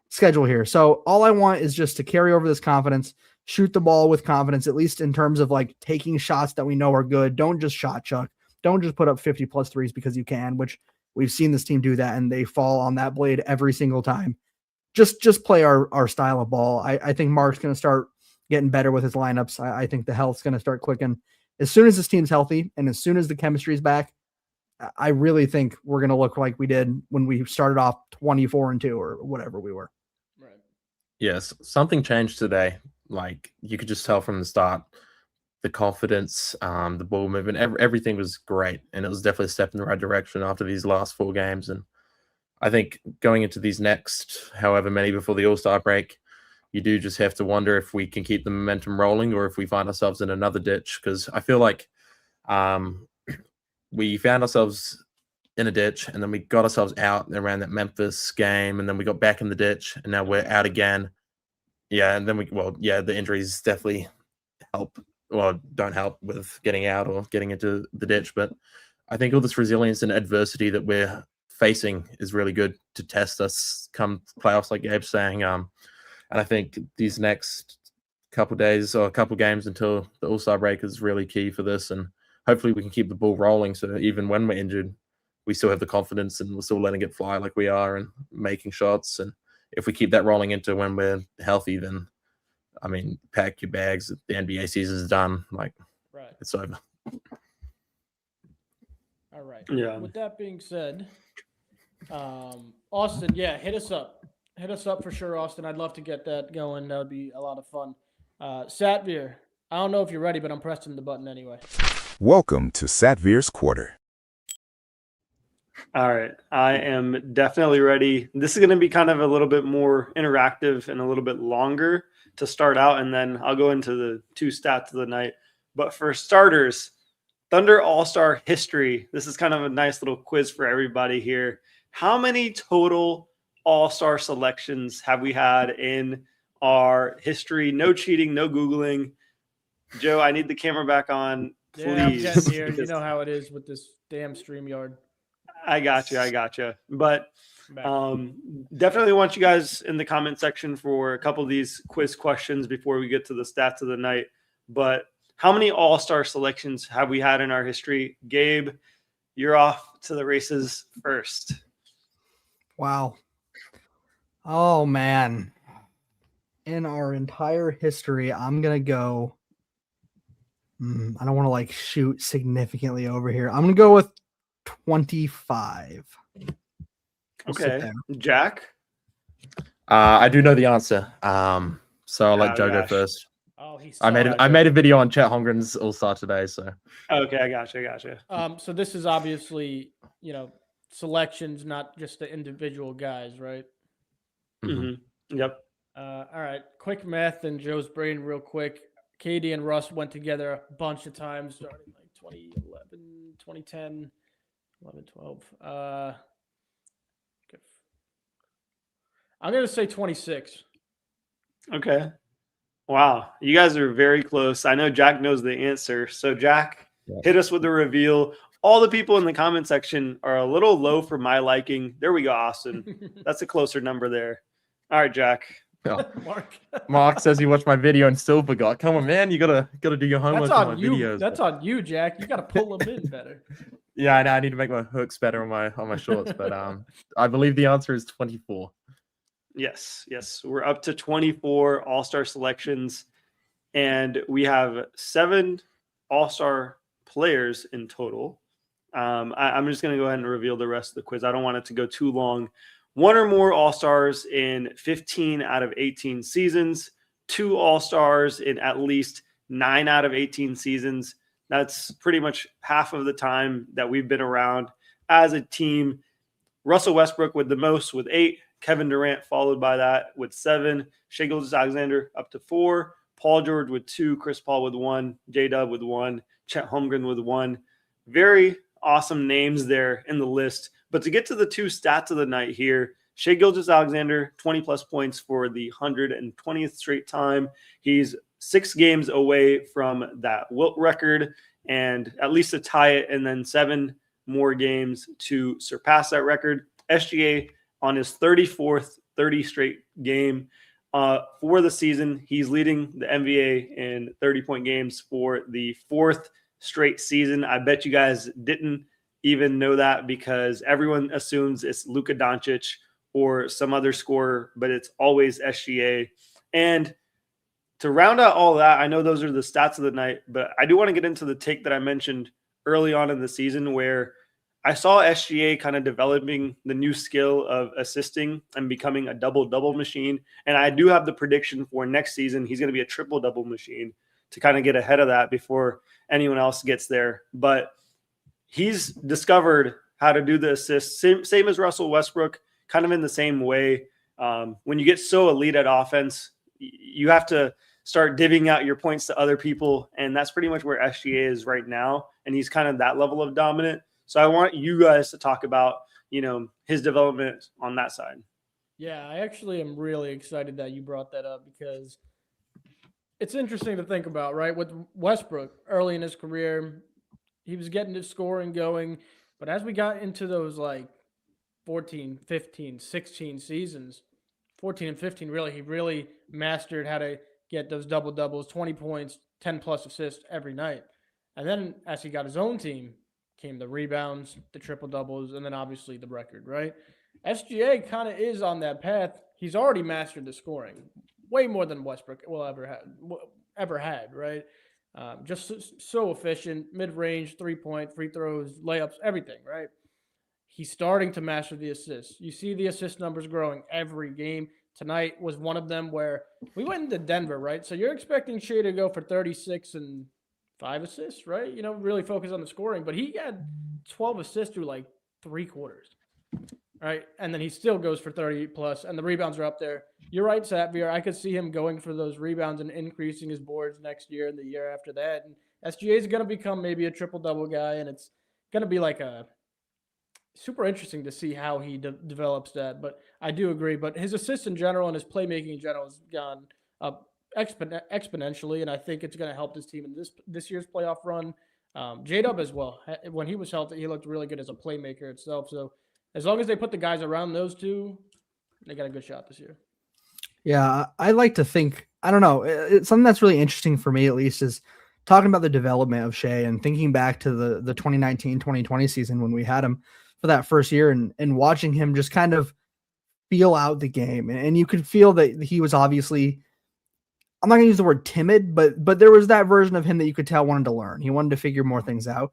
schedule here. So all I want is just to carry over this confidence, shoot the ball with confidence, at least in terms of like taking shots that we know are good. Don't just shot chuck. Don't just put up 50+ threes because you can, which we've seen this team do that and they fall on that blade every single time. Just play our style of ball. I think Mark's going to start getting better with his lineups. I think the health's going to start clicking. As soon as this team's healthy and as soon as the chemistry's back, I really think we're going to look like we did when we started off 24-2 or whatever we were. Right. Yes, something changed today. Like you could just tell from the start, the confidence, the ball movement, everything was great. And it was definitely a step in the right direction after these last 4 games. And I think going into these next, however many before the All-Star break, you do just have to wonder if we can keep the momentum rolling or if we find ourselves in another ditch. Because I feel like we found ourselves in a ditch and then we got ourselves out around that Memphis game and then we got back in the ditch and now we're out again. Yeah, and then the injuries definitely help or don't help with getting out or getting into the ditch. But I think all this resilience and adversity that we're facing is really good to test us come playoffs, like Gabe's saying. And I think these next couple days or a couple games until the All-Star break is really key for this. And hopefully we can keep the ball rolling so even when we're injured, we still have the confidence and we're still letting it fly like we are and making shots. And if we keep that rolling into when we're healthy, then, I mean, pack your bags. The NBA season's done. Like, Right. it's over. All right. Yeah. With that being said, Austin, yeah, hit us up. Hit us up for sure, Austin. I'd love to get that going. That would be a lot of fun. Satvir, I don't know if you're ready, but I'm pressing the button anyway. Welcome to Satvir's Quarter. All right. I am definitely ready. This is going to be kind of a little bit more interactive and a little bit longer to start out, and then I'll go into the 2 stats of the night. But for starters, Thunder All-Star history. This is kind of a nice little quiz for everybody here. How many total All-Star selections have we had in our history? No cheating, no Googling. Joe, I need the camera back on, please. Yeah, I'm getting here. You know how it is with this damn StreamYard. I got you. But Back. definitely want you guys in the comment section for a couple of these quiz questions before we get to the stats of the night. But how many All-Star selections have we had in our history? Gabe, you're off to the races first. Wow. Oh, man. In our entire history, I'm going to go. I don't want to like shoot significantly over here. I'm going to go with 25. We'll sit Okay. there. Jack? I do know the answer. So I'll let Oh, Joe go gosh. first. Oh, Oh, he I sucked. made a video on Chet Holmgren's All-Star today, so Okay, I gotcha. So this is obviously, selections, not just the individual guys, right? Yep. All right. Quick math in Joe's brain, real quick. Katie and Russ went together a bunch of times starting like 2011, 2010, 11, 12. I'm going to say 26. Okay. Wow. You guys are very close. I know Jack knows the answer. So, Jack, hit us with the reveal. All the people in the comment section are a little low for my liking. There we go, Austin. That's a closer number there. All right, Jack. yeah. Mark. Mark says he watched my video and still forgot. Come on, man, you gotta do your homework That's on on my you. videos. That's on you, Jack. You got to pull them in better. Yeah, I know. I need to make my hooks better on my shorts, but I believe the answer is 24. Yes. We're up to 24 All-Star selections, and we have 7 All-Star players in total. I'm just going to go ahead and reveal the rest of the quiz. I don't want it to go too long. 1 or more All-Stars in 15 out of 18 seasons, 2 All-Stars in at least 9 out of 18 seasons. That's pretty much half of the time that we've been around as a team. Russell Westbrook with the most with 8. Kevin Durant followed by that with 7. Shai Gilgeous-Alexander up to 4. Paul George with 2. Chris Paul with 1. J-Dub with 1. Chet Holmgren with 1. Very awesome names there in the list. But to get to the 2 stats of the night here, Shai Gilgeous-Alexander, 20-plus points for the 120th straight time. He's 6 games away from that Wilt record and at least to tie it, and then 7 more games to surpass that record. SGA on his 34th 30 straight game for the season. He's leading the NBA in 30-point games for the 4th straight season. I bet you guys didn't even know that because everyone assumes it's Luka Doncic or some other scorer, but it's always SGA. And to round out all that, I know those are the stats of the night, but I do want to get into the take that I mentioned early on in the season where I saw SGA kind of developing the new skill of assisting and becoming a double-double machine. And I do have the prediction for next season. He's going to be a triple-double machine to kind of get ahead of that before anyone else gets there. But he's discovered how to do the assists, same as Russell Westbrook, kind of in the same way. When you get so elite at offense, you have to start divvying out your points to other people. And that's pretty much where SGA is right now. And he's kind of that level of dominant. So I want you guys to talk about, his development on that side. Yeah, I actually am really excited that you brought that up because it's interesting to think about, right? With Westbrook early in his career, he was getting his scoring going. But as we got into those 14, 15, 16 seasons, 14 and 15, he really mastered how to get those double-doubles, 20 points, 10-plus assists every night. And then as he got his own team, came the rebounds, the triple-doubles, and then obviously the record, right? SGA kind of is on that path. He's already mastered the scoring, way more than Westbrook will ever had, right? Just so efficient, mid-range, three-point, free throws, layups, everything, right? He's starting to master the assists. You see the assist numbers growing every game. Tonight was one of them where we went into Denver, right? So you're expecting Shai to go for 36 and 5 assists, right? Really focus on the scoring. But he had 12 assists through 3 quarters, right? And then he still goes for 30 plus, and the rebounds are up there. You're right, Satvier. I could see him going for those rebounds and increasing his boards next year and the year after that. And SGA is going to become maybe a triple-double guy, and it's going to be a super interesting to see how he develops that. But I do agree. But his assists in general and his playmaking in general has gone up exponentially, and I think it's going to help this team in this year's playoff run. J-Dub as well. When he was healthy, he looked really good as a playmaker itself. So as long as they put the guys around those two, they got a good shot this year. Yeah, I like to think, I don't know, it's something that's really interesting for me at least is talking about the development of Shai and thinking back to the 2019-2020 season when we had him for that first year and watching him just kind of feel out the game. And you could feel that he was obviously, I'm not going to use the word timid, but there was that version of him that you could tell wanted to learn. He wanted to figure more things out.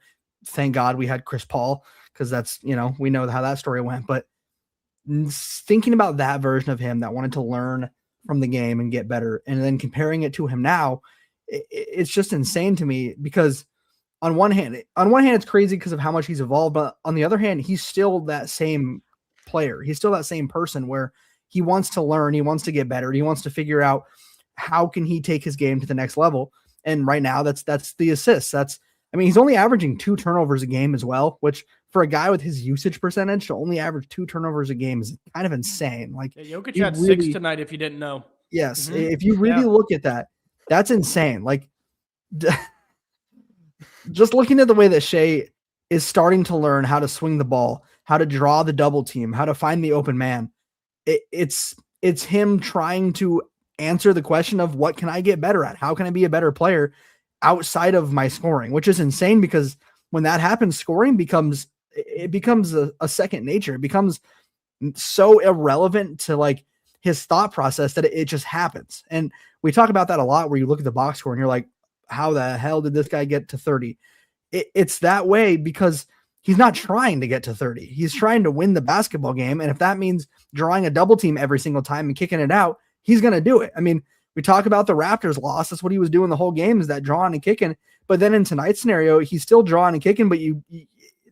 Thank God we had Chris Paul because that's, we know how that story went. But thinking about that version of him that wanted to learn from the game and get better, and then comparing it to him now, it's just insane to me because on one hand, it's crazy because of how much he's evolved, but on the other hand, he's still that same player. He's still that same person where he wants to learn, he wants to get better, he wants to figure out how can he take his game to the next level. And right now, that's the assists. He's only averaging 2 turnovers a game as well, which for a guy with his usage percentage to only average 2 turnovers a game is kind of insane. Like Jokic had 6 tonight, if you didn't know. Yes, if you really look at that, that's insane. Like, just looking at the way that Shai is starting to learn how to swing the ball, how to draw the double team, how to find the open man. It's him trying to answer the question of what can I get better at? How can I be a better player outside of my scoring, which is insane because when that happens, scoring becomes a second nature. It becomes so irrelevant to like his thought process that it just happens. And we talk about that a lot where you look at the box score and you're like, how the hell did this guy get to 30? It's that way because he's not trying to get to 30. He's trying to win the basketball game. And if that means drawing a double team every single time and kicking it out, he's going to do it. I mean, we talk about the Raptors loss. That's what he was doing the whole game, is that drawing and kicking. But then in tonight's scenario, he's still drawing and kicking, but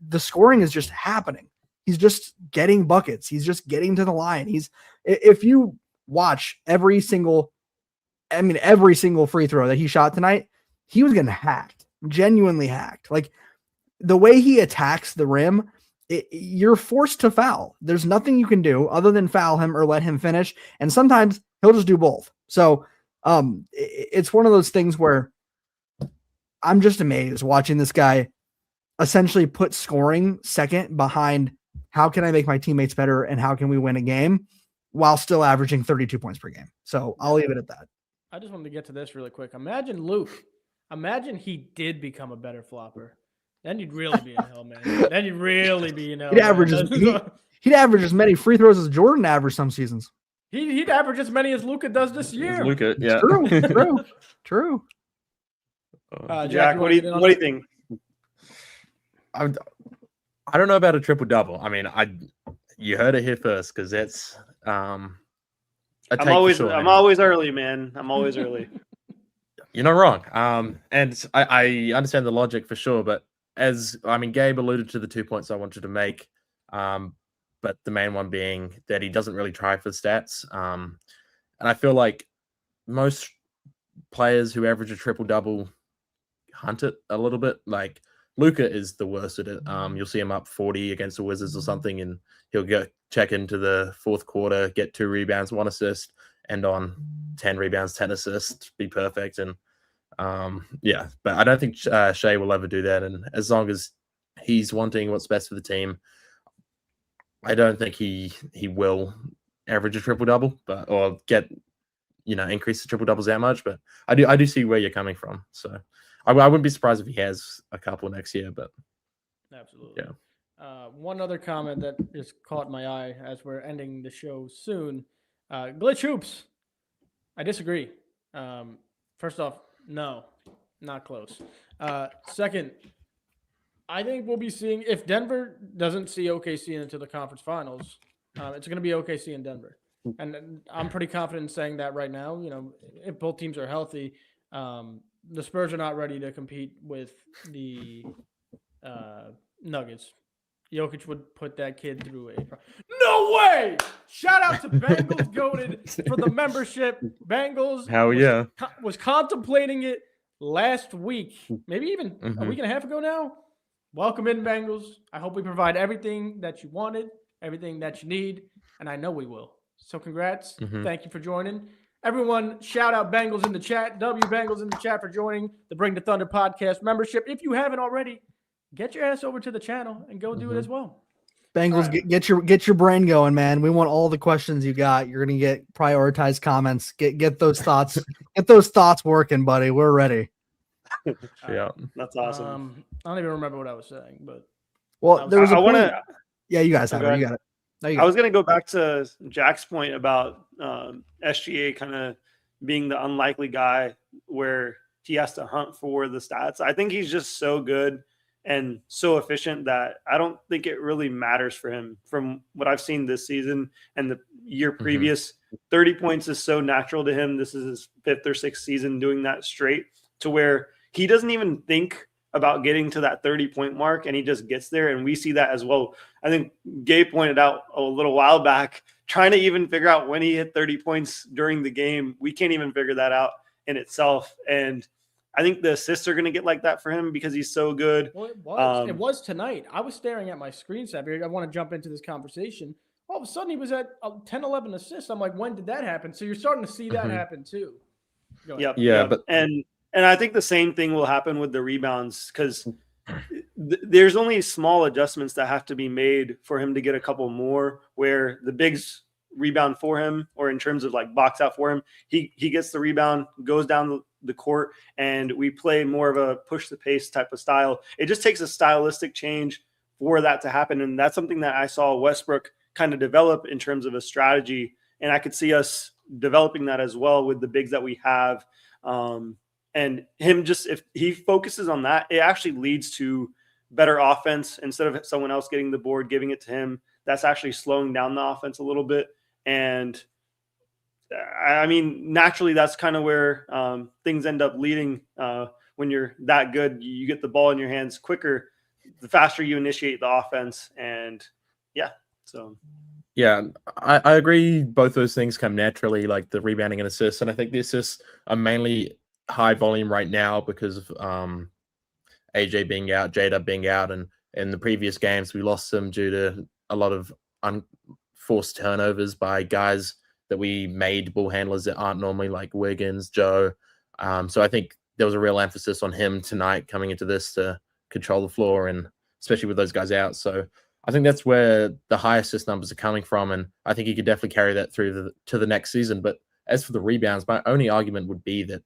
the scoring is just happening. He's just getting buckets. He's just getting to the line. If you watch every single free throw that he shot tonight, he was getting hacked, genuinely hacked. Like the way he attacks the rim, you're forced to foul. There's nothing you can do other than foul him or let him finish. And sometimes he'll just do both. So it's one of those things where I'm just amazed watching this guy essentially put scoring second behind how can I make my teammates better and how can we win a game while still averaging 32 points per game. So I'll leave it at that. I just wanted to get to this really quick. Imagine Luke. Imagine he did become a better flopper. Then you'd really be in hell, man. Then you'd really be in hell. He'd average as many free throws as Jordan averaged some seasons. He'd average as many as Luka does this year. Luka, yeah. True. Jack, what do you think? I don't know about a triple double. I mean, you heard it here first because that's I'm always early, man. I'm always early. You're not wrong. And I understand the logic for sure, but Gabe alluded to the 2 points I wanted to make. But the main one being that he doesn't really try for stats. And I feel like most players who average a triple double hunt it a little bit. Like Luka is the worst at it. You'll see him up 40 against the Wizards or something, and he'll go check into the fourth quarter, get 2 rebounds, 1 assist, and on 10 rebounds, 10 assists, be perfect. And but I don't think Shai will ever do that. And as long as he's wanting what's best for the team, I don't think he will average a triple double, or get increase the triple doubles that much. But I do see where you're coming from. So I wouldn't be surprised if he has a couple next year. But absolutely, yeah. One other comment that just caught my eye as we're ending the show soon. Glitch Hoops. I disagree. First off, no, not close. Second, I think we'll be seeing, if Denver doesn't see OKC into the conference finals, it's going to be OKC in Denver. And I'm pretty confident in saying that right now. If both teams are healthy, the Spurs are not ready to compete with the Nuggets. Jokic would put that kid through no way! Shout out to Bengals Goated for the membership. Bengals was contemplating it last week, maybe even a week and a half ago now. Welcome in, Bengals. I hope we provide everything that you wanted, everything that you need, and I know we will. So congrats. Thank you for joining. Everyone, shout out Bengals in the chat. Bengals in the chat for joining the Bring the Thunder podcast membership. If you haven't already, get your ass over to the channel and go do it as well. Bengals, right. Get your brain going, man. We want all the questions you got. You're gonna get prioritized comments. Get those thoughts. Get those thoughts working, buddy. We're ready. Yeah, that's awesome. I don't even remember what I was saying, but there was yeah, you guys have it. You got it. I was going to go back to Jack's point about SGA kind of being the unlikely guy where he has to hunt for the stats. I think he's just so good and so efficient that I don't think it really matters for him. From what I've seen this season and the year previous, 30 points is so natural to him. This is his 5th or 6th season doing that straight. to where he doesn't even think about getting to that 30-point mark, and he just gets there. And we see that as well. I think Gabe pointed out a little while back, trying to even figure out when he hit 30 points during the game. We can't even figure that out in itself. And I think the assists are going to get like that for him because he's so good. Well, it was. It was tonight. I was staring at my screen set. I want to jump into this conversation. All of a sudden, he was at 10, 11 assists. I'm like, when did that happen? So you're starting to see that happen too. But and I think the same thing will happen with the rebounds because there's only small adjustments that have to be made for him to get a couple more, where the bigs rebound for him, or in terms of like box out for him, he gets the rebound, goes down the court, and we play more of a push the pace type of style. It just takes a stylistic change for that to happen. And that's something that I saw Westbrook kind of develop in terms of a strategy. And I could see us developing that as well with the bigs that we have. And him just, if he focuses on that, it actually leads to better offense. Instead of someone else getting the board, giving it to him, that's actually slowing down the offense a little bit. And I mean, naturally, that's kind of where things end up leading. When you're that good, you get the ball in your hands quicker, the faster you initiate the offense. And I agree. Both those things come naturally, like the rebounding and assists. And I think the assists are mainly high volume right now because of AJ being out, Jada being out, and in the previous games we lost them due to a lot of unforced turnovers by guys that we made ball handlers that aren't normally, like Wiggins, Joe. So I think there was a real emphasis on him tonight coming into this to control the floor, and especially with those guys out. So I think that's where the high assist numbers are coming from, and I think he could definitely carry that through to the next season. But as for the rebounds, my only argument would be that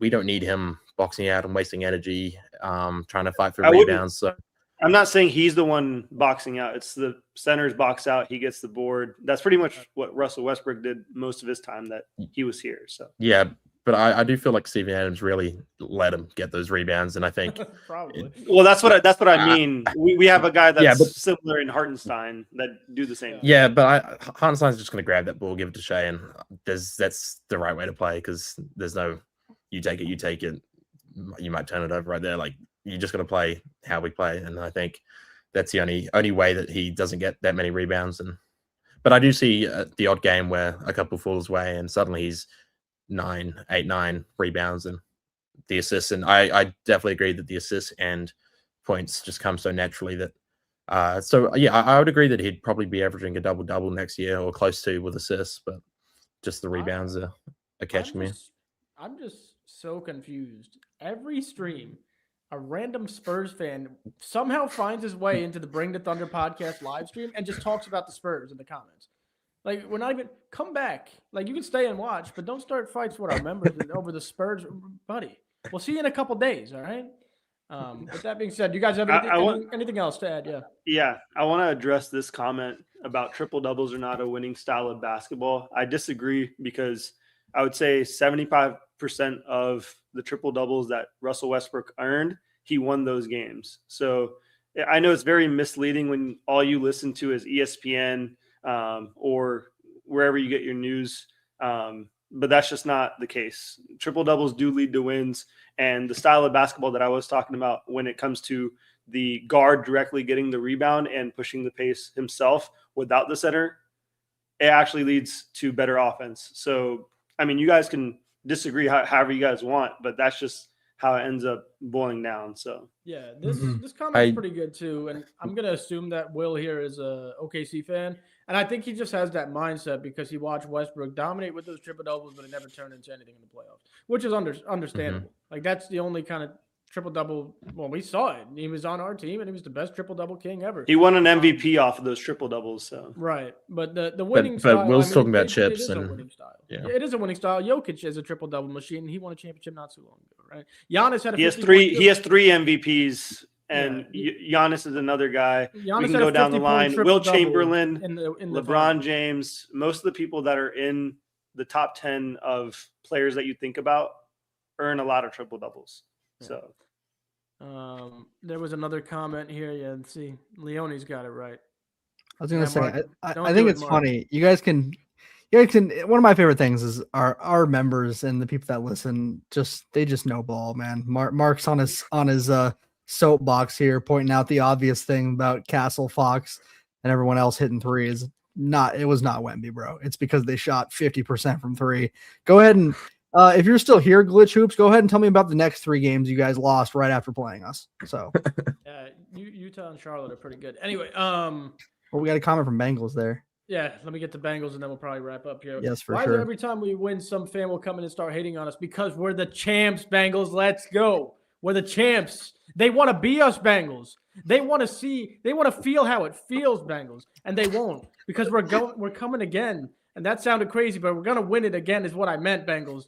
we don't need him boxing out and wasting energy trying to fight for rebounds. So I'm not saying he's the one boxing out. It's the centers box out. He gets the board. That's pretty much what Russell Westbrook did most of his time that he was here. So yeah, but I do feel like Steven Adams really let him get those rebounds, and I think probably. Well, that's what I mean. We have a guy that's similar in Hartenstein that do the same. Yeah, but Hartenstein's just going to grab that ball, give it to Shea, and that's the right way to play because there's no you take it, you might turn it over right there. Like you're just going to play how we play, and I think that's the only way that he doesn't get that many rebounds. But I do see the odd game where a couple falls away, and suddenly he's 9 rebounds and the assists. And I definitely agree that the assists and points just come so naturally that. I would agree that he'd probably be averaging a double-double next year or close to with assists, but just the rebounds are catching me. I'm just so confused. Every stream, a random Spurs fan somehow finds his way into the Bring the Thunder podcast live stream and just talks about the Spurs in the comments. Like, we're not even come back. Like, you can stay and watch, but don't start fights with our members over the Spurs, buddy. We'll see you in a couple days, all right? With that being said, do you guys have anything else to add? Yeah, I want to address this comment about triple doubles are not a winning style of basketball. I disagree because I would say 75% of the triple doubles that Russell Westbrook earned, he won those games. So I know it's very misleading when all you listen to is ESPN or wherever you get your news. But that's just not the case. Triple doubles do lead to wins. And the style of basketball that I was talking about when it comes to the guard directly getting the rebound and pushing the pace himself without the center, it actually leads to better offense. So, I mean, you guys can disagree however you guys want, but that's just how it ends up boiling down. So yeah, this comment's pretty good too. And I'm going to assume that Will here is a OKC fan. And I think he just has that mindset because he watched Westbrook dominate with those triple doubles, but it never turned into anything in the playoffs, which is understandable. Like that's the only kind of triple double. Well, we saw it. He was on our team, and he was the best triple double king ever. He won an MVP off of those triple doubles. So right, but the winning style. But Will's talking about chips, it is and a winning style. Yeah, it is a winning style. Jokic is a triple double machine. He won a championship not too long ago, right? Giannis had he has three MVPs. And Giannis is another guy. Giannis we can go down the line. Will Chamberlain, in the LeBron James, most of the people that are in the top 10 of players that you think about earn a lot of triple doubles. Yeah. So there was another comment here. Yeah, let's see. Leone's got it right. I was going to say, I think it's funny. You guys can Yeah, one of my favorite things is our members and the people that listen. They just know ball, man. Mark's on his soapbox here, pointing out the obvious thing about Castle, Fox, and everyone else hitting threes. It was not Wemby, bro. It's because they shot 50% from three. Go ahead and if you're still here, Glitch Hoops, go ahead and tell me about the next 3 games you guys lost right after playing us. So Utah and Charlotte are pretty good. Anyway, well, we got a comment from Bengals there. yeah, let me get the Bengals and then we'll probably wrap up here. Yes, for Why sure. is it every time we win, some fan will come in and start hating on us? Because we're the champs, Bengals. Let's go. We're the champs. They want to be us, Bengals. They want to feel how it feels, Bengals, and they won't because we're coming again. And that sounded crazy, but we're gonna win it again, is what I meant, Bengals.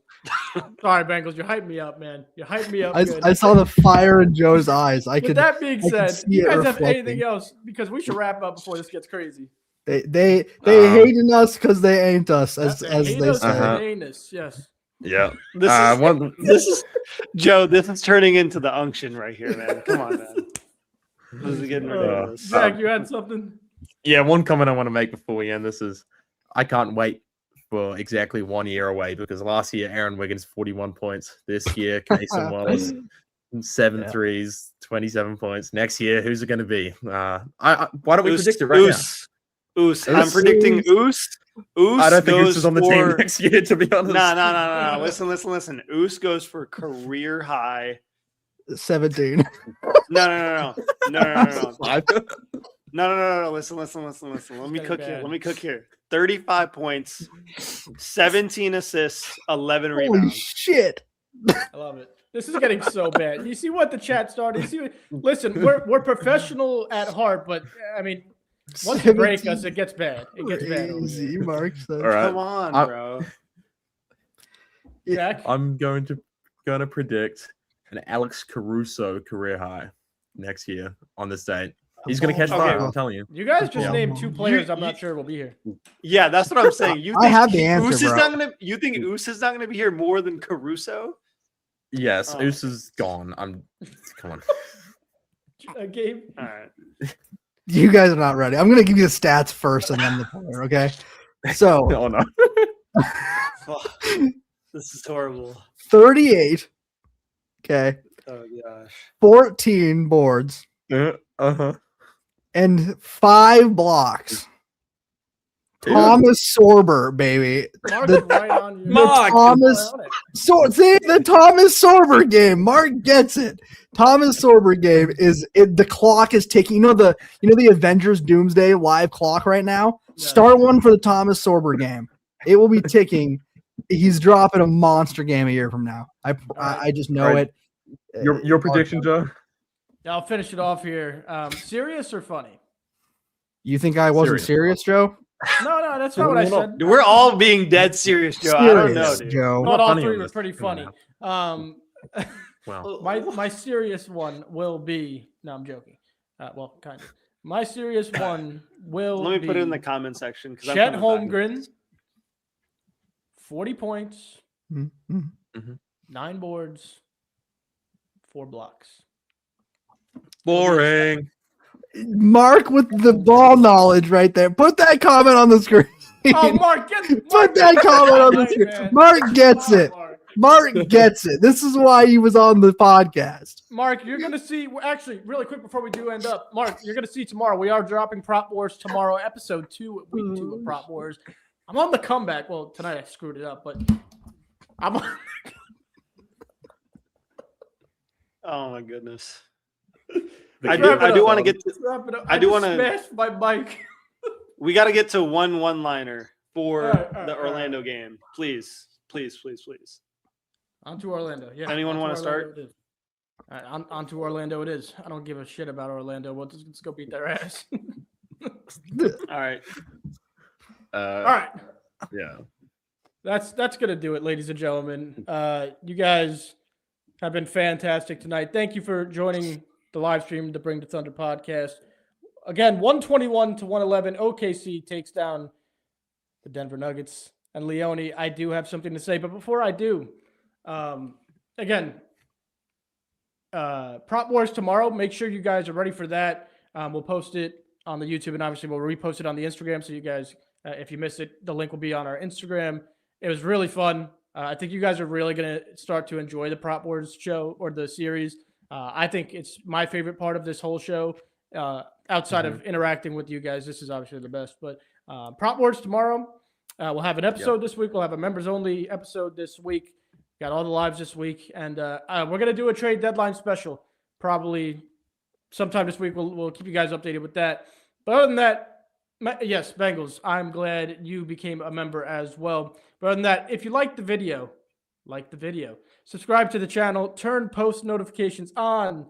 Sorry, Bengals, you hyped me up, man. You hyped me up. I saw the fire in Joe's eyes. With that being said, you guys have reflecting. anything else? Because we should wrap up before this gets crazy. They hating us because they ain't us, as they say. Yes. Yeah. This is Joe. This is turning into the unction right here, man. Come on, man. This is getting ridiculous. Zach, you had something? Yeah, one comment I want to make before we end this is I can't wait for exactly 1 year away because last year Aaron Wiggins 41 points. This year Cason Wallace 7 threes, 27 points. Next year, who's it going to be? Why don't we predict it right now? Oos. I'm predicting Oos. Oos. I don't think Oos is on the team next year, to be honest. No. Listen. Oos goes for career high 17. No. No. Listen. Let me cook here. 35 points, 17 assists, 11 rebounds. Holy shit. I love it. This is getting so bad. You see what the chat started? Listen, we're professional at heart, but I mean, once you break us, it gets bad. It gets bad. Easy, Mark. All right. Come on, bro. Jack? I'm going to predict an Alex Caruso career high next year on this date. He's going to catch fire, I'm telling you. You guys just named 2 players I'm not sure will be here. Yeah, that's what I'm saying. You think I have the answer, bro. You think Oos is not going to be here more than Caruso? Yes, Oos is gone. Come on. Gabe? All right. You guys are not ready. I'm going to give you the stats first and then the player, okay? So, Oh, no. This is horrible. 38, okay, Oh, gosh. 14 boards, and 5 blocks. Thomas Sorber, baby. Mark's right on you. The Thomas Sorber game. Mark gets it. Thomas Sorber game the clock is ticking. You know the Avengers Doomsday live clock right now? Yeah. Start one for the Thomas Sorber game. It will be ticking. He's dropping a monster game a year from now. I just know it. Your prediction, Joe? I'll finish it off here. Serious or funny? You think I wasn't serious, Joe? No, that's not what I said. We're all being dead serious, Joe. I don't know, dude. Joe. Not all 3 were pretty funny. Wow. My serious one will be. No, I'm joking. Well, kind of. My serious one will. Let me put it in the comment section. Chet Holmgren, 40 points, 9 boards, 4 blocks. Boring. Mark with the ball knowledge right there. Put that comment on the screen. Oh, Mark, put that comment on the screen. Man. Mark gets it. Mark gets it. This is why he was on the podcast. Mark, you're going to see. Actually, really quick before we do end up, Mark, you're going to see tomorrow. We are dropping Prop Wars tomorrow, episode 2, week 2 of Prop Wars. I'm on the comeback. Well, tonight I screwed it up, but I'm on. Oh my goodness. I do want to get to. I do want to smash my mic. We got to get to one-liner for the Orlando game, please. On to Orlando. Yeah. Anyone want to start? On to Orlando. It is. I don't give a shit about Orlando. Let's go beat their ass. All right. All right. Yeah. That's gonna do it, ladies and gentlemen. You guys have been fantastic tonight. Thank you for joining the live stream, the Bring the Thunder podcast. Again, 121-111. OKC takes down the Denver Nuggets. And Leone, I do have something to say, but before I do, again, Prop Wars tomorrow. Make sure you guys are ready for that. We'll post it on the YouTube, and obviously we'll repost it on the Instagram so you guys If you missed it, the link will be on our Instagram. It was really fun. I think you guys are really going to start to enjoy the Prop Wars show or the series. I think it's my favorite part of this whole show. Outside of interacting with you guys, this is obviously the best. But Prop Wars tomorrow. We'll have an episode this week. We'll have a members-only episode this week. Got all the lives this week. And we're going to do a trade deadline special probably sometime this week. We'll keep you guys updated with that. But other than that, yes, Bengals, I'm glad you became a member as well. But other than that, if you like the video, subscribe to the channel, turn post notifications on,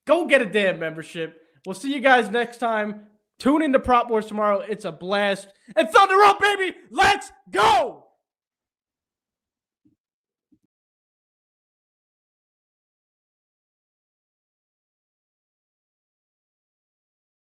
go get a damn membership. We'll see you guys next time. Tune into Prop Wars tomorrow. It's a blast. And Thunder up, baby! Let's go!